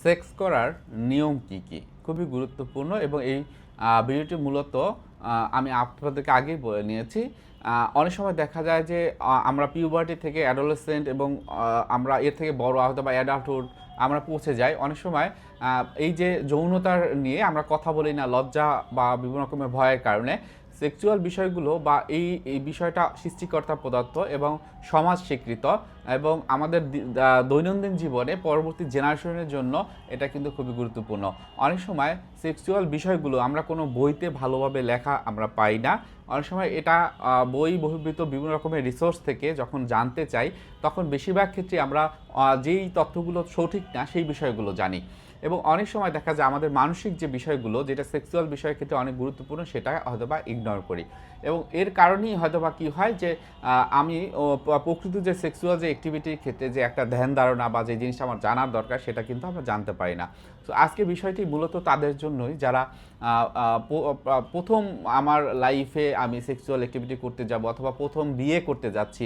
Sex করার নিয়ম কি কি খুবই গুরুত্বপূর্ণ এবং এই ভিডিওটি মূলত আমি আপনাদেরকে আগেই বলে নিয়েছি। অনেক সময় দেখা যায় যে আমরা পিউবার্টি থেকে অ্যাডোলেসেন্ট এবং আমরা এর থেকে বড় হয়তো বা অ্যাডাল্টহুড আমরা পৌঁছে যাই। অনেক সময় এই যে যৌনতার নিয়ে আমরা কথা বলি না লজ্জা বা বিভিন্ন রকমের ভয়ের কারণে। সেক্সুয়াল বিষয়গুলো বা এই বিষয়টা সৃষ্টিকর্তা প্রদত্ত এবং সমাজ স্বীকৃত এবং আমাদের দৈনন্দিন জীবনে পরবর্তী জেনারেশনের জন্য এটা কিন্তু খুবই গুরুত্বপূর্ণ। অনেক সময় সেক্সুয়াল বিষয়গুলো আমরা কোনো বইতে ভালোভাবে লেখা আমরা পাই না। অনেক সময় এটা বই বহির্ভূত বিভিন্ন রকমের রিসোর্স থেকে যখন জানতে চাই তখন বেশিরভাগ ক্ষেত্রে আমরা যেই তথ্যগুলো সঠিক না সেই বিষয়গুলো জানি এবং অনেক সময় দেখা যায় আমাদের মানসিক যে বিষয়গুলো যেটা সেক্সুয়াল বিষয়ের ক্ষেত্রে অনেক গুরুত্বপূর্ণ সেটা হয়তোবা ইগনোর করি এবং এর কারণেই হয়তোবা কী হয় যে আমি প্রকৃত যে সেক্সুয়াল যে অ্যাক্টিভিটির ক্ষেত্রে যে একটা ধ্যান ধারণা বা যে জিনিসটা আমার জানার দরকার সেটা কিন্তু আমরা জানতে পারি না। তো আজকে বিষয়টি মূলত তাদের জন্যই যারা প্রথম আমার লাইফে আমি সেক্সুয়াল অ্যাক্টিভিটি করতে যাব অথবা প্রথম বিয়ে করতে যাচ্ছি,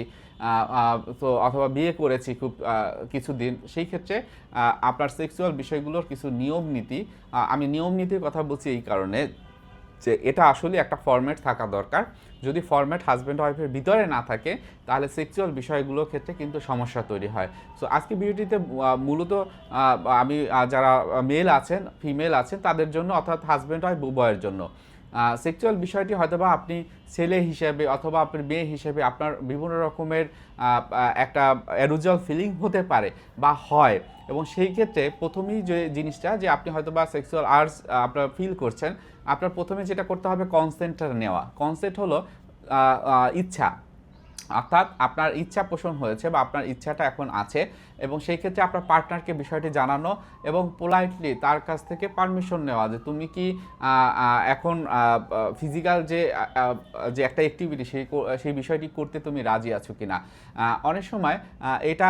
তো অথবা বিয়ে করেছি খুব কিছুদিন, সেই ক্ষেত্রে আপনার সেক্সুয়াল বিষয়গুলোর কিছু নিয়ম নীতি, আমি নিয়ম নীতির কথা বলছি এই কারণে যে এটা আসলে একটা ফরম্যাট থাকা দরকার। যদি ফরম্যাট হাজব্যান্ড ওয়াইফের ভিতরে না থাকে তাহলে সেক্সুয়াল বিষয়গুলোর ক্ষেত্রে কিন্তু সমস্যা তৈরি হয়। সো আজকে ভিডিওটিতে মূলত আমি যারা মেল আছেন ফিমেল আছেন তাদের জন্য অর্থাৎ হাজব্যান্ড ওয়াইফ উভয়ের জন্য সেক্সুয়াল বিষয়টি হয়তোবা আপনি ছেলে হিসেবে অথবা আপনার মেয়ে হিসেবে আপনার বিভিন্ন রকমের একটা অ্যারোজাল ফিলিং হতে পারে বা হয় এবং সেই ক্ষেত্রে প্রথমেই যে জিনিসটা যে আপনি হয়তোবা সেক্সুয়াল আর্টস আপনার ফিল করছেন, আপনার প্রথমে যেটা করতে হবে কনসেন্টটা নেওয়া। কনসেন্ট হলো ইচ্ছা, অর্থাৎ আপনার ইচ্ছা পোষণ হয়েছে বা আপনার ইচ্ছাটা এখন আছে এবং সেই ক্ষেত্রে আপনার পার্টনারকে বিষয়টি জানানো এবং পোলাইটলি তার কাছ থেকে পারমিশন নেওয়া যে তুমি কি এখন ফিজিক্যাল যে যে একটা অ্যাক্টিভিটি সেই বিষয়টি করতে তুমি রাজি আছো কি না। অনেক সময় এটা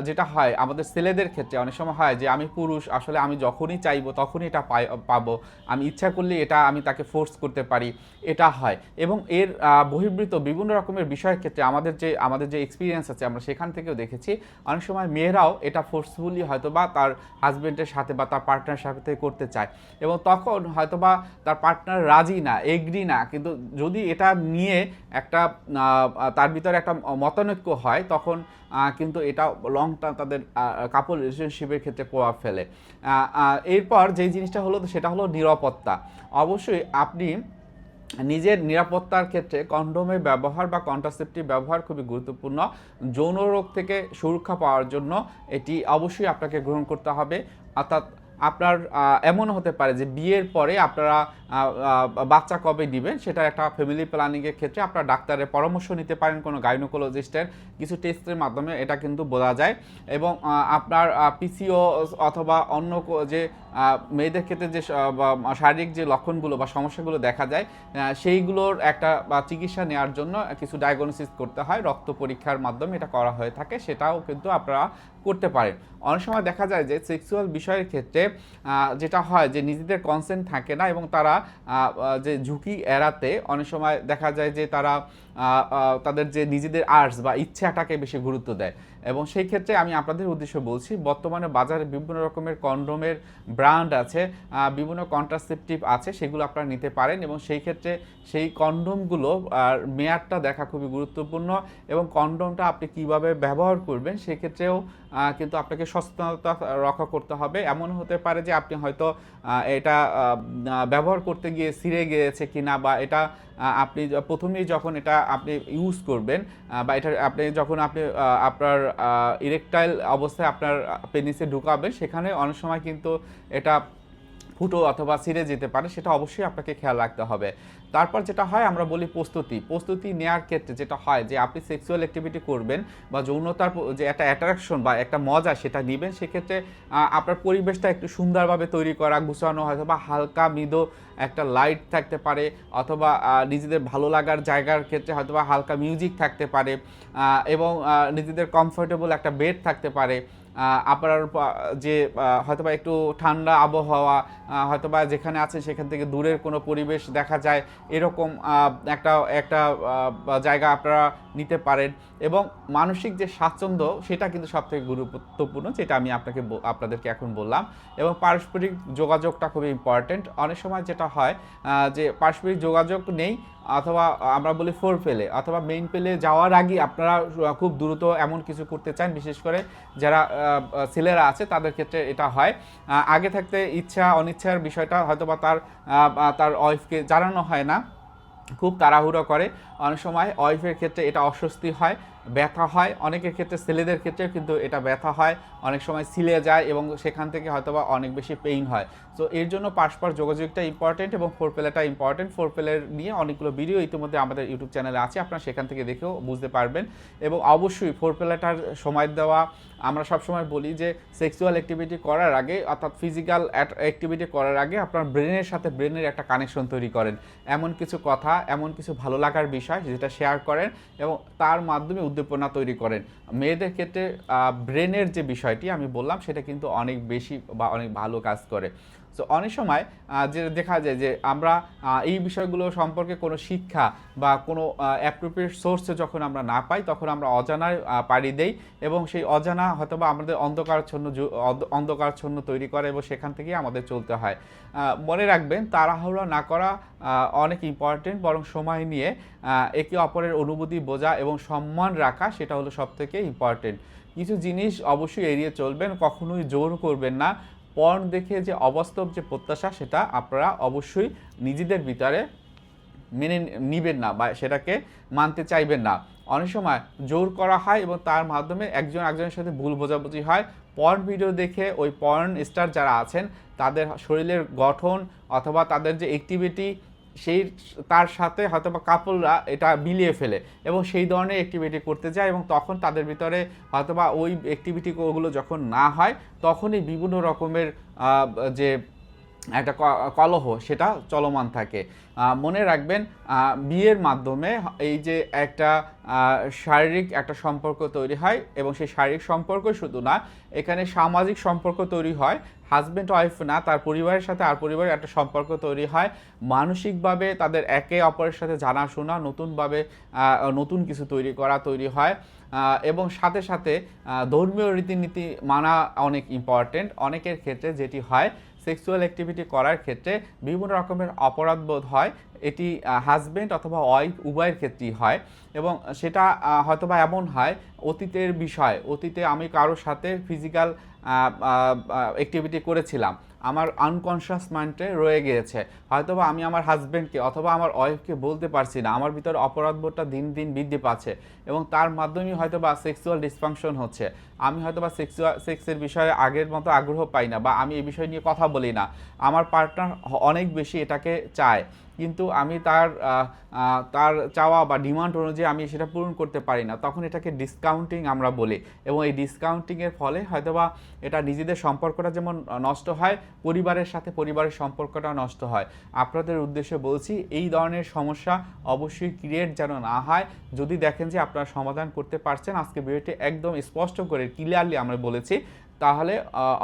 যেটা হয় আমাদের ছেলেদের ক্ষেত্রে অনেক সময় হয় যে আমি পুরুষ, আসলে আমি যখনই চাইবো তখনই এটা পাবো, আমি ইচ্ছা করলে এটা আমি তাকে ফোর্স করতে পারি, এটা হয় এবং এর বহির্ভূত বিভিন্ন রকমের বিষয়ের ক্ষেত্রে আমাদের যে এক্সপিরিয়েন্স আছে আমরা সেখান থেকেও দেখেছি অনেক সময় মেয়েরাও এটা ফোর্সফুলি হয়তোবা তার হাজব্যান্ডের সাথে বা তার পার্টনারের সাথে করতে চায় এবং তখন হয়তোবা তার পার্টনার রাজি না, এগ্রি না, কিন্তু যদি এটা নিয়ে একটা তার ভিতরে একটা মতানৈক্য হয় তখন কিন্তু এটা লং টার্ম তাদের কাপল রিলেশনশিপের ক্ষেত্রে প্রভাব ফেলে। এরপর যেই জিনিসটা হলো সেটা হলো নিরাপত্তা। অবশ্যই আপনি নিজের নিরাপত্তার ক্ষেত্রে কন্ডোমের ব্যবহার বা কন্ট্রাসেপটিভ ব্যবহার খুবই গুরুত্বপূর্ণ। যৌন রোগ থেকে সুরক্ষা পাওয়ার জন্য এটি অবশ্যই আপনাকে গ্রহণ করতে হবে। অর্থাৎ আপনার এমন হতে পারে যে বিয়ের পরে আপনারা বাচ্চা কবে দিবেন সেটা একটা ফ্যামিলি প্ল্যানিংয়ের ক্ষেত্রে আপনার ডাক্তারের পরামর্শ নিতে পারেন, কোনো গাইনোকোলজিস্টের কিছু টেস্টের মাধ্যমে এটা কিন্তু বোঝা যায় এবং আপনার পিসিও অথবা অন্য যে মেয়েদের ক্ষেত্রে যে শারীরিক যে লক্ষণগুলো বা সমস্যাগুলো দেখা যায় সেইগুলোর একটা চিকিৎসা নেওয়ার জন্য কিছু ডায়াগনোসিস করতে হয়, রক্ত পরীক্ষার মাধ্যমে এটা করা হয়ে থাকে, সেটাও কিন্তু আপনারা করতে পারেন। অনেক সময় দেখা যায় যে সেক্সুয়াল বিষয়ের ক্ষেত্রে যেটা হয় যে নিজেদের কনসেন্ট থাকে না এবং তারা যে ঝুঁকি এড়াতে অনেক সময় দেখা যায় যে তারা তাদের যে নিজেদের আর্টস বা ইচ্ছাটাকে বেশি গুরুত্ব দেয় এবং সেই ক্ষেত্রে আমি আপনাদের উদ্দেশ্যে বলছি বর্তমানে বাজারে বিভিন্ন রকমের কন্ডোমের ব্র্যান্ড আছে, বিভিন্ন কন্ট্রাসেপটিভ আছে, সেগুলো আপনারা নিতে পারেন এবং সেই ক্ষেত্রে সেই কন্ডোমগুলো মেয়াদটা দেখা খুবই গুরুত্বপূর্ণ এবং কন্ডোমটা আপনি কিভাবে ব্যবহার করবেন সেক্ষেত্রেও কিন্তু আপনাকে সচেতনতা রক্ষা করতে হবে। এমন হতে পারে যে আপনি হয়তো এটা ব্যবহার করতে গিয়ে ছিঁড়ে গিয়েছে কিনা বা এটা আপনি প্রথমেই যখন এটা আপনি ইউজ করবেন বা এটা আপনি যখন আপনি আপনার ইরেকটাইল অবস্থায় আপনার পেনিসে ঢুকাবেন সেখানে অনেক সময় কিন্তু এটা ফুটো অথবা ছিঁড়ে যেতে পারে, সেটা অবশ্যই আপনাকে খেয়াল রাখতে হবে। তারপর যেটা হয় আমরা বলি প্রস্তুতি নেওয়ার ক্ষেত্রে যেটা হয় যে আপনি সেক্সুয়াল অ্যাক্টিভিটি করবেন বা যৌনতার যে একটা অ্যাট্রাকশন বা একটা মজা সেটা নেবেন, সেক্ষেত্রে আপনার পরিবেশটা একটু সুন্দরভাবে তৈরি করা, গুছানো, হয়তো বা হালকা মৃদু একটা লাইট থাকতে পারে অথবা নিজেদের ভালো লাগার জায়গার ক্ষেত্রে হয়তো বা হালকা মিউজিক থাকতে পারে এবং নিজেদের কমফোর্টেবল একটা বেড থাকতে পারে আপনার যে হয়তোবা একটু ঠান্ডা আবহাওয়া, হয়তোবা যেখানে আছেন সেখান থেকে দূরের কোনো পরিবেশ দেখা যায়, এরকম একটা একটা জায়গা আপনারা নিতে পারেন। এবং মানসিক যে স্বাচ্ছন্দ্য সেটা কিন্তু সবথেকে গুরুত্বপূর্ণ, যেটা আমি আপনাদেরকে এখন বললাম। এবং পারস্পরিক যোগাযোগটা খুবই ইম্পর্টেন্ট। অনেক সময় যেটা হয় যে পারস্পরিক যোগাযোগ নেই, অথবা আমরা বলি ফোর পেলে অথবা মেইন পেলে যাওয়ার আগে আপনারা খুব দ্রুত এমন কিছু করতে চান, বিশেষ করে যারা ছেলেরা আছে তাদের ক্ষেত্রে এটা হয়। আগে থাকতে ইচ্ছা অনিচ্ছার বিষয়টা হয়তোবা তার ওয়াইফকে জানানো হয় না, খুব তাড়াহুড়ো করে। অনেক সময় ওয়াইফের ক্ষেত্রে এটা অস্বস্তি হয়, ব্যথা হয়। অনেকের ক্ষেত্রে ছেলেদের ক্ষেত্রে কিন্তু এটা ব্যথা হয়, অনেক সময় ছিলে যায় এবং সেখান থেকে হয়তোবা অনেক বেশি পেইন হয়। সো এর জন্য পারস্পর যোগাযোগটা ইম্পর্টেন্ট এবং ফোরপ্লেটা ইম্পর্টেন্ট। ফোরপ্লের নিয়ে অনেকগুলো ভিডিও ইতিমধ্যে আমাদের ইউটিউব চ্যানেলে আছে, আপনারা সেখান থেকে দেখেও বুঝতে পারবেন। এবং অবশ্যই ফোরপ্লেটার সময় দেওয়া, আমরা সবসময় বলি যে সেক্সুয়াল অ্যাক্টিভিটি করার আগে অর্থাৎ ফিজিক্যাল অ্যাক্টিভিটি করার আগে আপনার ব্রেনের সাথে ব্রেনের একটা কানেকশন তৈরি করেন, এমন কিছু কথা, এমন কিছু ভালো লাগার বিষয় যেটা শেয়ার করেন এবং তার মাধ্যমে উদ্দীপনা তৈরি করেন। মেয়েদের ক্ষেত্রে ব্রেনের যে বিষয়টি আমি বললাম সেটা কিন্তু অনেক বেশি বা অনেক ভালো কাজ করে। সো অনেক সময় যে দেখা যায় যে আমরা এই বিষয়গুলো সম্পর্কে কোনো শিক্ষা বা কোনো অ্যাপ্রোপ্রিয়েট সোর্সে যখন আমরা না পাই, তখন আমরা অজানায় পাড়ি দেই এবং সেই অজানা হয়তোবা আমাদের অন্ধকারচ্ছন্ন তৈরি করে এবং সেখান থেকেই আমাদের চলতে হয়। মনে রাখবেন, তাড়াহুড়ো না করা অনেক ইম্পর্টেন্ট, বরং সময় নিয়ে একে অপরের অনুভূতি বোঝা এবং সম্মান রাখা সেটা হলো সবথেকে ইম্পর্টেন্ট। কিছু জিনিস অবশ্যই এড়িয়ে চলবেন, কখনোই জোর করবেন না। পর্ন দেখে যে অবাস্তব যে প্রত্যাশা সেটা আপনারা অবশ্যই নিজেদের ভিতরে মেনে নিবেন না বা সেটাকে মানতে চাইবেন না। অনেক সময় জোর করা হয় এবং তার মাধ্যমে একজন একজনের সাথে ভুল বোঝাবুঝি হয়। পর্ন ভিডিও দেখে ওই পর্ন স্টার যারা আছেন তাদের শরীরের গঠন অথবা তাদের যে অ্যাক্টিভিটি সেই তার সাথে হয়তোবা কাপলরা এটা মিলিয়ে ফেলে এবং সেই ধরনের অ্যাক্টিভিটি করতে যায় এবং তখন তাদের ভিতরে হয়তোবা ওই অ্যাক্টিভিটিগুলো যখন না হয় তখনই বিভিন্ন রকমের যে একটা কলহ সেটা চলমান থাকে। মনে রাখবেন, বিয়ের মাধ্যমে এই যে একটা শারীরিক একটা সম্পর্ক তৈরি হয় এবং সেই শারীরিক সম্পর্ক শুধু না, এখানে সামাজিক সম্পর্ক তৈরি হয়। হাজব্যান্ড ওয়াইফ না, তার পরিবারের সাথে আর পরিবারের একটা সম্পর্ক তৈরি হয়। মানসিকভাবে তাদের একে অপরের সাথে জানাশোনা, নতুনভাবে নতুন কিছু তৈরি হয়। এবং সাথে সাথে ধর্মীয় রীতিনীতি মানা অনেক ইম্পর্টেন্ট। অনেকের ক্ষেত্রে যেটি হয়, সেক্সুয়াল অ্যাক্টিভিটি করার ক্ষেত্রে বিভিন্ন রকমের অপরাধবোধ হয়। এটি হাজব্যান্ড অথবা ওয়াইফ উভয়ের ক্ষেত্রেই হয় এবং সেটা হয়তোবা এমন হয় অতীতের বিষয়, অতীতে আমি কারোর সাথে ফিজিক্যাল অ্যাক্টিভিটি করেছিলাম, আমার আনকনশিয়াস মাইন্ডে রয়ে গিয়েছে। হয়তোবা আমি আমার হাজব্যান্ডকে অথবা আমার ওয়াইফকে বলতে পারছি না, আমার ভিতর অপরাধবোধটা দিন দিন বৃদ্ধি পাচ্ছে এবং তার মাধ্যমেই হয়তোবা সেক্সুয়াল ডিসফাংশন হচ্ছে। আমি হয়তোবা সেক্সের বিষয়ে আগের মতো আগ্রহ পাই না বা আমি এই বিষয় নিয়ে কথা বলি না। আমার পার্টনার অনেক বেশি এটাকে চায়, কিন্তু আমি তার চাওয়া বা ডিমান্ড অনুযায়ী আমি সেটা পূরণ করতে পারি না, তখন এটাকে ডিসকাউন্টিং আমরা বলি। এবং এই ডিসকাউন্টিংয়ের ফলে হয়তোবা এটা নিজেদের সম্পর্কটা যেমন নষ্ট হয়, পরিবারের সাথে পরিবারের সম্পর্কটা নষ্ট হয়। আপনাদের উদ্দেশ্যে বলছি, এই ধরনের সমস্যা অবশ্যই ক্রিয়েট যেন না হয়। যদি দেখেন যে আপনারা সমাধান করতে পারছেন, আজকে ভিডিওটি একদম স্পষ্ট করে ক্লিয়ারলি আমরা বলেছি, তাহলে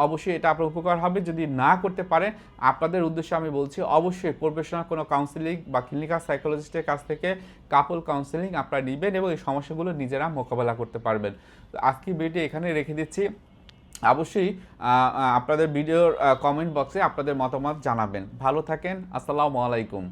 অবশ্যই এটা আপনার উপকার হবে। যদি না করতে পারেন, আপনাদের উদ্দেশ্যে আমি বলছি অবশ্যই প্রফেশনাল কোনো কাউন্সিলিং বা ক্লিনিক্যাল সাইকোলজিস্টের কাছ থেকে কাপল কাউন্সিলিং আপনারা নেবেন এবং এই সমস্যাগুলো নিজেরা মোকাবেলা করতে পারবেন। তো আজকের ভিডিওটি এখানে রেখে দিচ্ছি। অবশ্যই আপনাদের ভিডিওর কমেন্ট বক্সে আপনাদের মতামত জানাবেন। ভালো থাকেন। আসসালামু আলাইকুম।